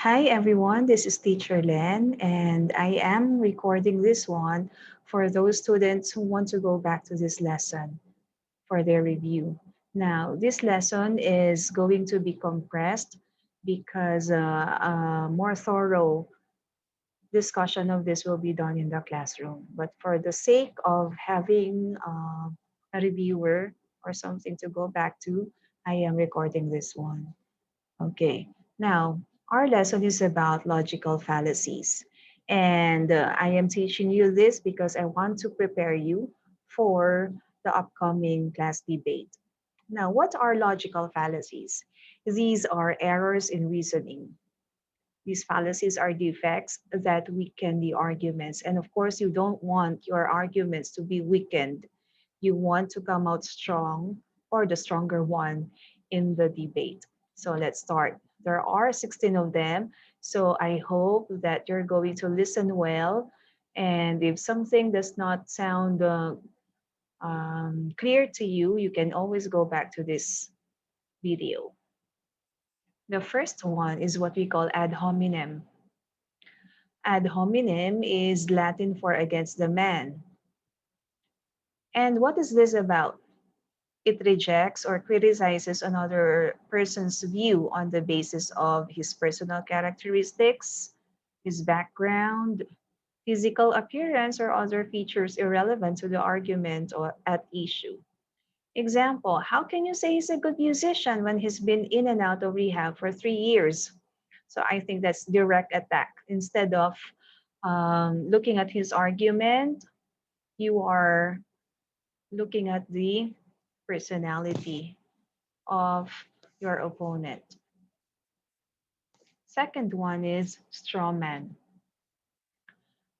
Hi everyone, this is Teacher Len, and I am recording this one for those students who want to go back to this lesson for their review. Now, this lesson is going to be compressed because a more thorough discussion of this will be done in the classroom. But for the sake of having a reviewer or something to go back to, I am recording this one. Okay, now our lesson is about logical fallacies. And I am teaching you this because I want to prepare you for the upcoming class debate. Now, what are logical fallacies? These are errors in reasoning. These fallacies are defects that weaken the arguments. And of course, you don't want your arguments to be weakened. You want to come out strong or the stronger one in the debate. So let's start. There are 16 of them. So I hope that you're going to listen well. And if something does not sound clear to you, you can always go back to this video. The first one is what we call ad hominem. Ad hominem is Latin for against the man. And what is this about? It rejects or criticizes another person's view on the basis of his personal characteristics, his background, physical appearance, or other features irrelevant to the argument or at issue. Example, how can you say he's a good musician when he's been in and out of rehab for 3 years? So I think that's direct attack. Instead of looking at his argument, you are looking at the personality of your opponent. Second one is straw man.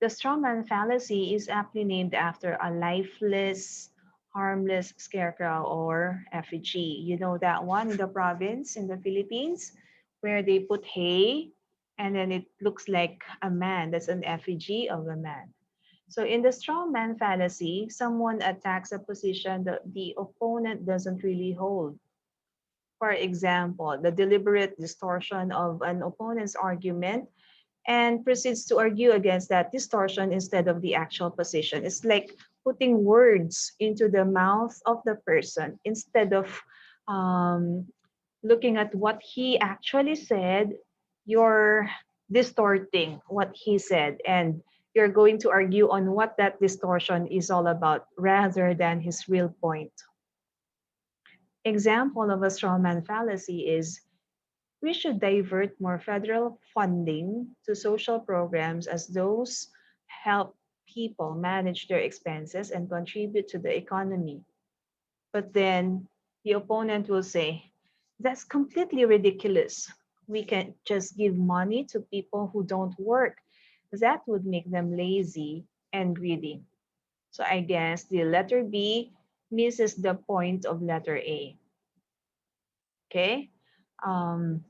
The straw man fallacy is aptly named after a lifeless, harmless scarecrow or effigy. You know that one in the province in the Philippines where they put hay and then it looks like a man. That's an effigy of a man. So in the straw man fallacy, someone attacks a position that the opponent doesn't really hold. For example, the deliberate distortion of an opponent's argument and proceeds to argue against that distortion instead of the actual position. It's like putting words into the mouth of the person instead of um, looking at what he actually said, you're distorting what he said and you're going to argue on what that distortion is all about rather than his real point. Example of a strawman fallacy is we should divert more federal funding to social programs as those help people manage their expenses and contribute to the economy. But then the opponent will say, that's completely ridiculous. We can just give money to people who don't work. That would make them lazy and greedy. So I guess the letter B misses the point of letter A. Okay? Um,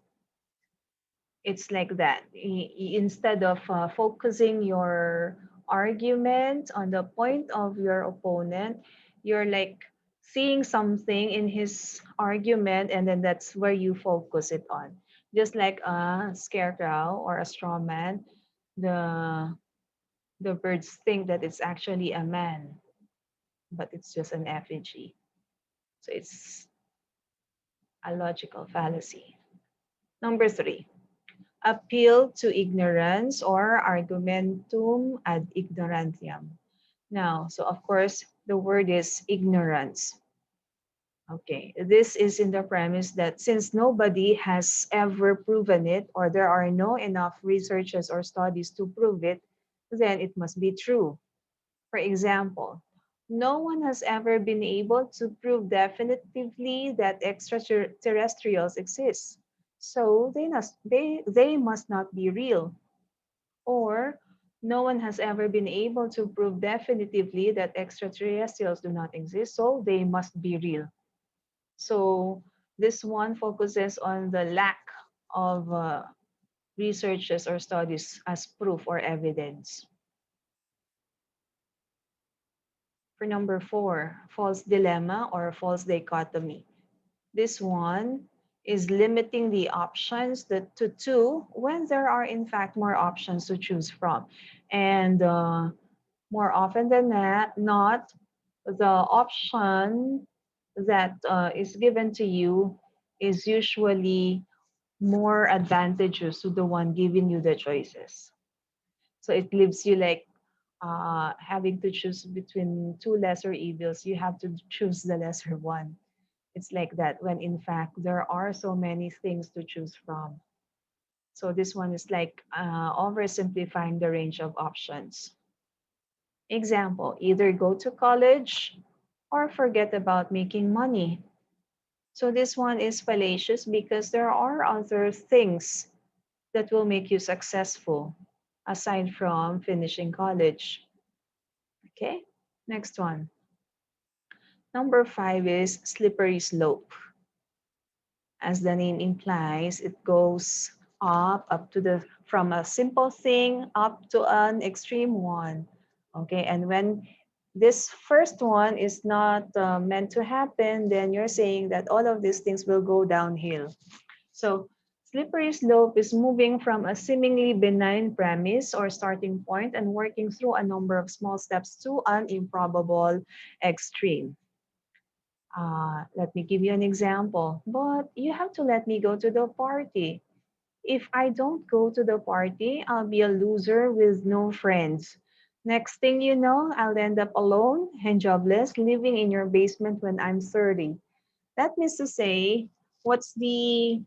it's like that. Instead of focusing your argument on the point of your opponent, you're like seeing something in his argument, and then that's where you focus it on. Just like a scarecrow or a straw man, the the birds think that it's actually a man, but it's just an effigy. So it's a logical fallacy. Number three, appeal to ignorance or argumentum ad ignorantiam. Now, so of course, the word is ignorance. Okay, this is in the premise that since nobody has ever proven it, or there are no enough researches or studies to prove it, then it must be true. For example, no one has ever been able to prove definitively that extraterrestrials exist. So they must not be real. Or no one has ever been able to prove definitively that extraterrestrials do not exist, so they must be real. So this one focuses on the lack of researches or studies as proof or evidence. For number four, false dilemma or false dichotomy. This one is limiting the options to two when there are in fact more options to choose from. And more often than not, the option that is given to you is usually more advantageous to the one giving you the choices. So it leaves you like having to choose between two lesser evils. You have to choose the lesser one. It's like that when in fact there are so many things to choose from. So this one is like oversimplifying the range of options. Example, either go to college or forget about making money. So this one is fallacious because there are other things that will make you successful aside from finishing college. Okay, next one. Number five is slippery slope. As the name implies, it goes up to the from a simple thing up to an extreme one. Okay, and when this first one is not meant to happen, then you're saying that all of these things will go downhill. So slippery slope is moving from a seemingly benign premise or starting point and working through a number of small steps to an improbable extreme. Let me give you an example. But you have to let me go to the party. If I don't go to the party, I'll be a loser with no friends. Next thing you know, I'll end up alone and jobless, living in your basement when I'm 30. That means to say, what's the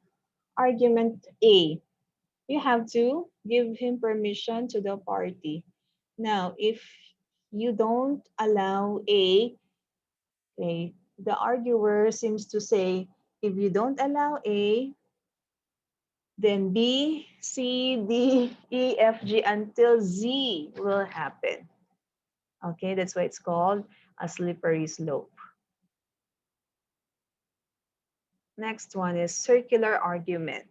argument A? You have to give him permission to the party. Now, if you don't allow A, okay, the arguer seems to say, if you don't allow A, then B, C, D, E, F, G until Z will happen. Okay, that's why it's called a slippery slope. Next one is circular argument.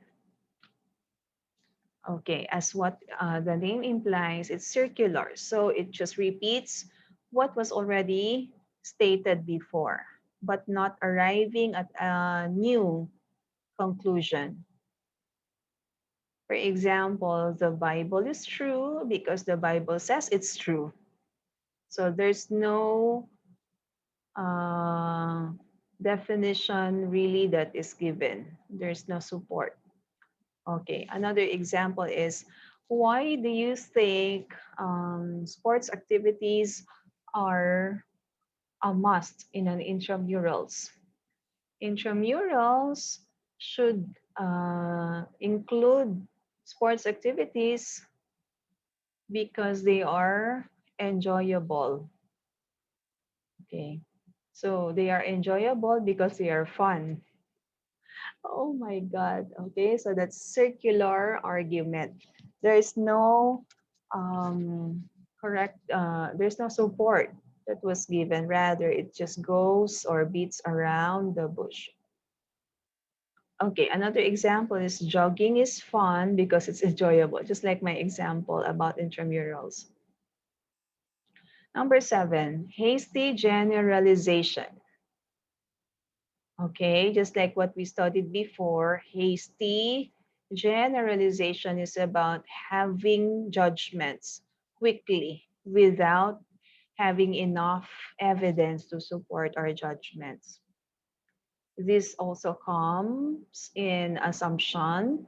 Okay, as what the name implies, it's circular. So it just repeats what was already stated before, but not arriving at a new conclusion. For example, the Bible is true because the Bible says it's true. So there's no uh, definition really that is given. There's no support. Okay, another example is why do you think sports activities are a must in an intramurals? Intramurals should include sports activities because they are enjoyable. Okay, so they are enjoyable because they are fun. Oh my God. Okay, so that's circular argument. There is no correct, there's no support that was given. Rather, it just goes or beats around the bush. Okay, another example is jogging is fun because it's enjoyable, just like my example about intramurals. Number seven, hasty generalization. Okay, just like what we studied before, hasty generalization is about having judgments quickly without having enough evidence to support our judgments. This also comes in assumption,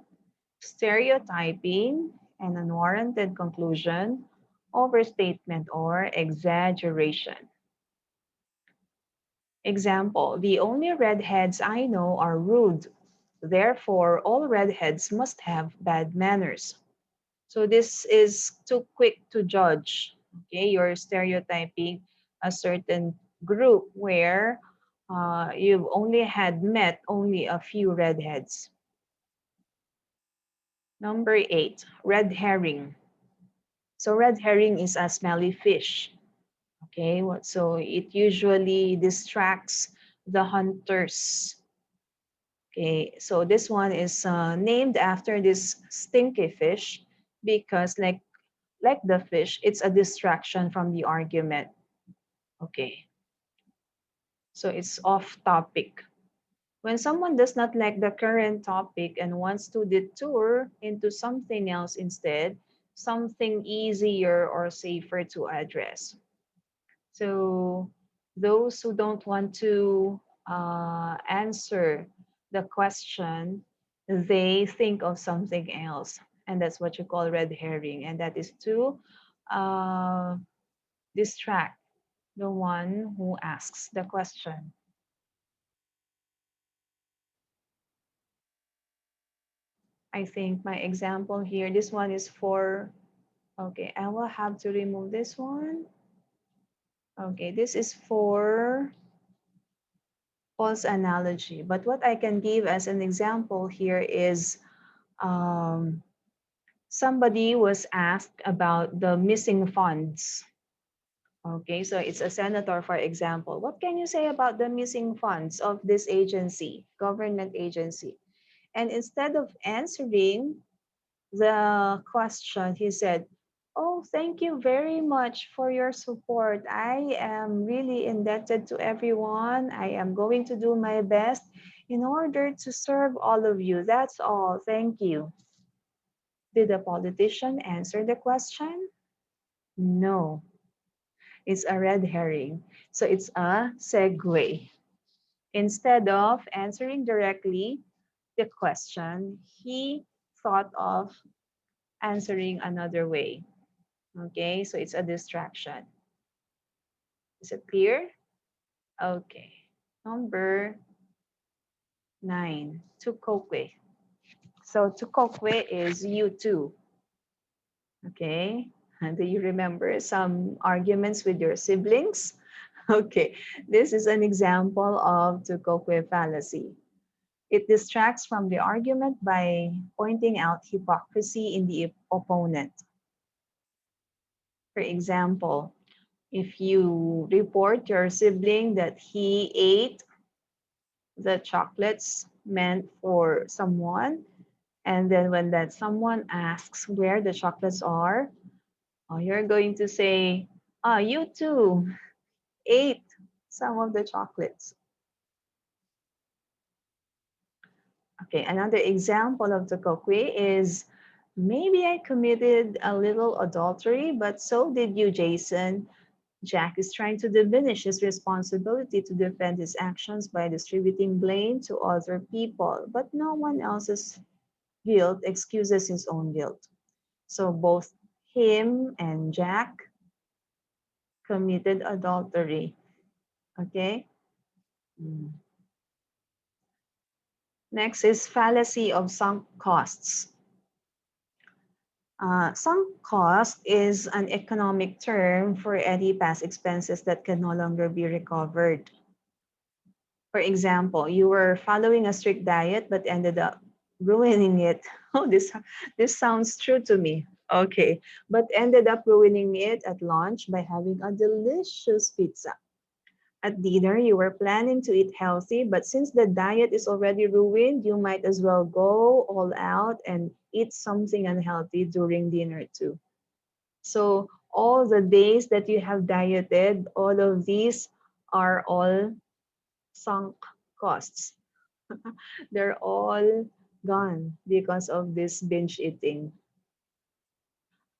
stereotyping, and unwarranted conclusion, overstatement, or exaggeration. Example, the only redheads I know are rude. Therefore, all redheads must have bad manners. So this is too quick to judge. Okay, you're stereotyping a certain group where you've only had met only a few redheads. Number eight, red herring. So red herring is a smelly fish. Okay, so it usually distracts the hunters. Okay, so this one is named after this stinky fish because like the fish, it's a distraction from the argument. Okay, so it's off topic. When someone does not like the current topic and wants to detour into something else instead, something easier or safer to address. So, those who don't want to answer the question, they think of something else. And that's what you call red herring. And that is to uh, distract the one who asks the question. I think my example here, this one is for, okay, I will have to remove this one. Okay, this is for false analogy. But what I can give as an example here is um, somebody was asked about the missing funds. Okay, so it's a senator, for example. What can you say about the missing funds of this agency, government agency? And instead of answering the question, he said, "Oh, thank you very much for your support. I am really indebted to everyone. I am going to do my best in order to serve all of you. That's all. Thank you." Did the politician answer the question? No, it's a red herring. So it's a segue. Instead of answering directly the question, he thought of answering another way. Okay, so it's a distraction. Is it clear? Okay. Number 9, to Quoque. So to Quoque is you too. Okay. And do you remember some arguments with your siblings? Okay. This is an example of to Quoque fallacy. It distracts from the argument by pointing out hypocrisy in the opponent. For example, if you report your sibling that he ate the chocolates meant for someone, and then when that someone asks where the chocolates are, you're going to say, you too ate some of the chocolates. Okay, another example of the coqui is, maybe I committed a little adultery, but so did you, Jason. Jack is trying to diminish his responsibility to defend his actions by distributing blame to other people, but no one else's guilt excuses his own guilt. So both him and Jack committed adultery. Okay? Mm. Next is fallacy of sunk costs. Sunk cost is an economic term for any past expenses that can no longer be recovered. For example, you were following a strict diet but ended up ruining it. Oh, this sounds true to me. Okay, but ended up ruining it at lunch by having a delicious pizza. At dinner, you were planning to eat healthy, but since the diet is already ruined, you might as well go all out and eat something unhealthy during dinner too. So all the days that you have dieted, all of these are all sunk costs. They're all gone because of this binge eating.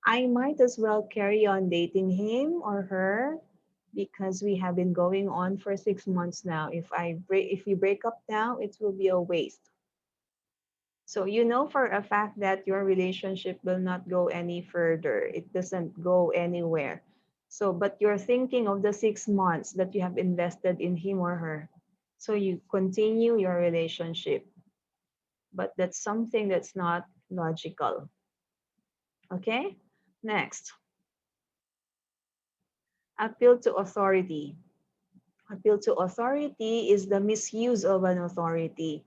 I might as well carry on dating him or her because we have been going on for 6 months now. If we break up now, it will be a waste. So you know for a fact that your relationship will not go any further. It doesn't go anywhere. So, but you're thinking of the 6 months that you have invested in him or her. So you continue your relationship. But that's something that's not logical. Okay? Next, appeal to authority. Appeal to authority is the misuse of an authority.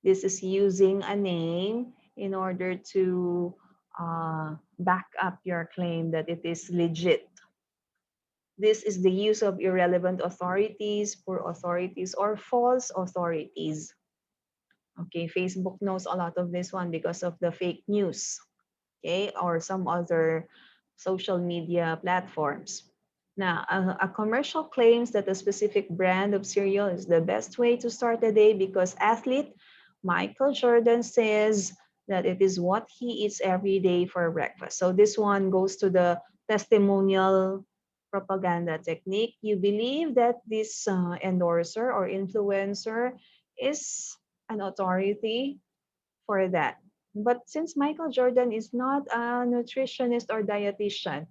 This is using a name in order to back up your claim that it is legit. This is the use of irrelevant authorities, poor authorities, or false authorities. Okay, Facebook knows a lot of this one because of the fake news, okay, or some other social media platforms. Now, a commercial claims that a specific brand of cereal is the best way to start the day because athlete Michael Jordan says that it is what he eats every day for breakfast. So this one goes to the testimonial propaganda technique. You believe that this endorser or influencer is an authority for that. But since Michael Jordan is not a nutritionist or dietitian,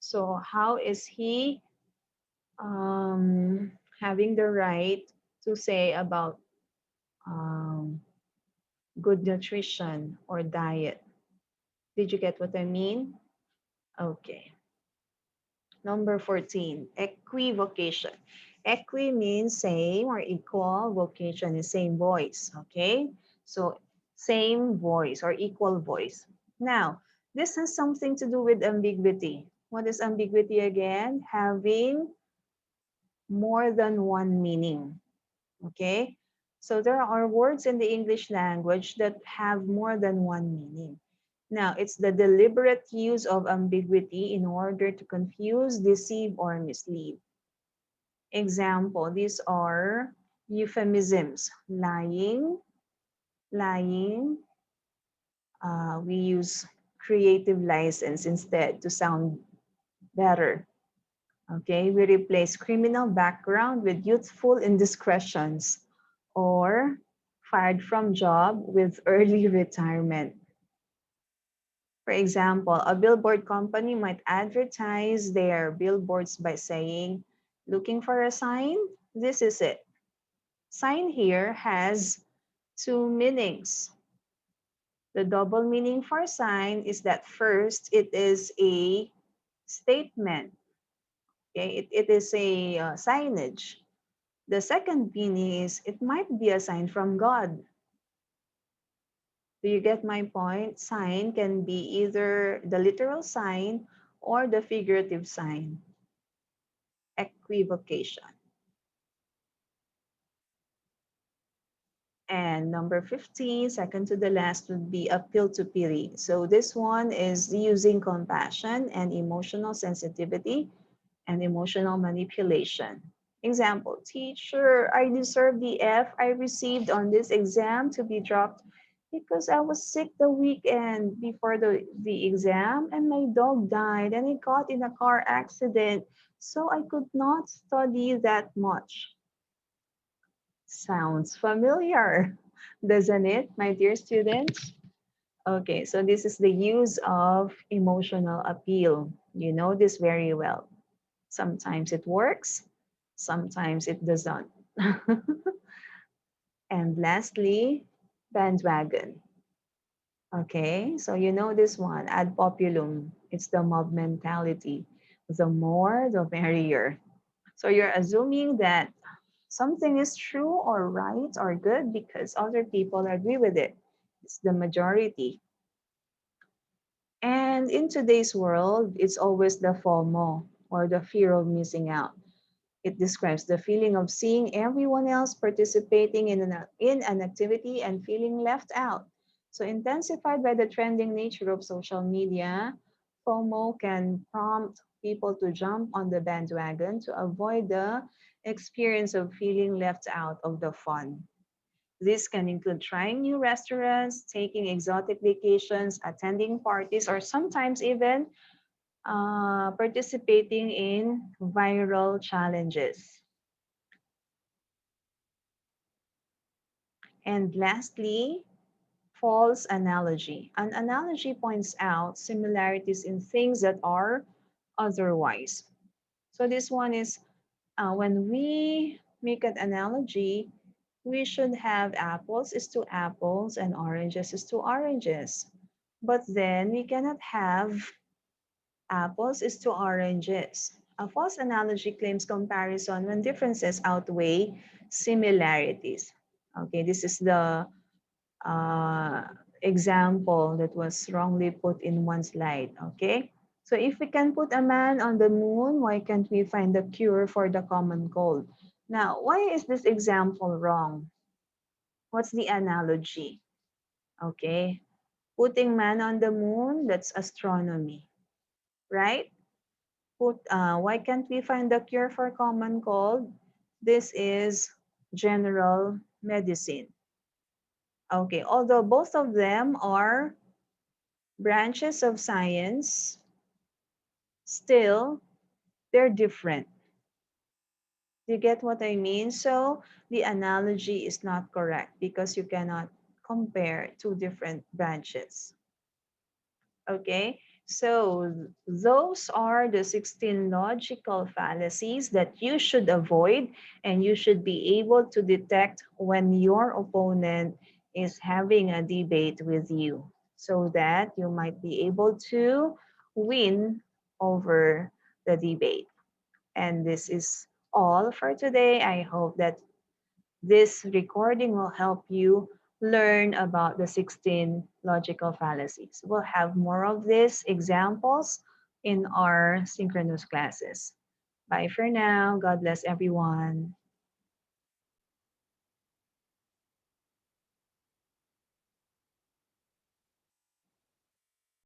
so how is he having the right to say about um, good nutrition or diet? Did you get what I mean? Okay. Number 14, equivocation. Equi means same or equal, vocation is same voice, okay? So same voice or equal voice. Now, this has something to do with ambiguity. What is ambiguity again? Having more than one meaning, okay? So there are words in the English language that have more than one meaning. Now, it's the deliberate use of ambiguity in order to confuse, deceive, or mislead. Example, these are euphemisms. Lying, lying. We use creative license instead to sound better. Okay, we replace criminal background with youthful indiscretions or fired from job with early retirement. For example, a billboard company might advertise their billboards by saying, looking for a sign? This is it. Sign here has two meanings. The double meaning for sign is that first, it is a statement. Okay, it is a signage. The second meaning is it might be a sign from God. Do you get my point? Sign can be either the literal sign or the figurative sign. Equivocation. And number 15, second to the last, would be appeal to pity. So this one is using compassion and emotional sensitivity and emotional manipulation. Example, teacher, I deserve the F I received on this exam to be dropped because I was sick the weekend before the exam and my dog died and I got in a car accident. So I could not study that much. Sounds familiar, doesn't it, my dear students? Okay, so this is the use of emotional appeal. You know this very well. Sometimes it works, sometimes it doesn't. And lastly, bandwagon. Okay, so you know this one, ad populum. It's the mob mentality. The more, the merrier. So you're assuming that something is true or right or good because other people agree with it. It's the majority. And in today's world, it's always the FOMO or the fear of missing out. It describes the feeling of seeing everyone else participating in an activity and feeling left out. So, intensified by the trending nature of social media, FOMO can prompt people to jump on the bandwagon to avoid the experience of feeling left out of the fun. This can include trying new restaurants, taking exotic vacations, attending parties, or sometimes even participating in viral challenges. And lastly, false analogy. An analogy points out similarities in things that are otherwise. So this one is when we make an analogy, we should have apples is to apples and oranges is to oranges. But then we cannot have apples is to oranges. A false analogy claims comparison when differences outweigh similarities. Okay, this is the uh, example that was wrongly put in one slide. Okay, so if we can put a man on the moon, why can't we find the cure for the common cold? Now, why is this example wrong? What's the analogy? Okay, putting man on the moon, that's astronomy, right? Why can't we find the cure for common cold? This is general medicine. Okay, although both of them are branches of science, still they're different. Do you get what I mean? So the analogy is not correct because you cannot compare two different branches. Okay, so those are the 16 logical fallacies that you should avoid, and you should be able to detect when your opponent is having a debate with you so that you might be able to win over the debate. And this is all for today. I hope that this recording will help you learn about the 16 logical fallacies. We'll have more of these examples in our synchronous classes. Bye for now. God bless everyone.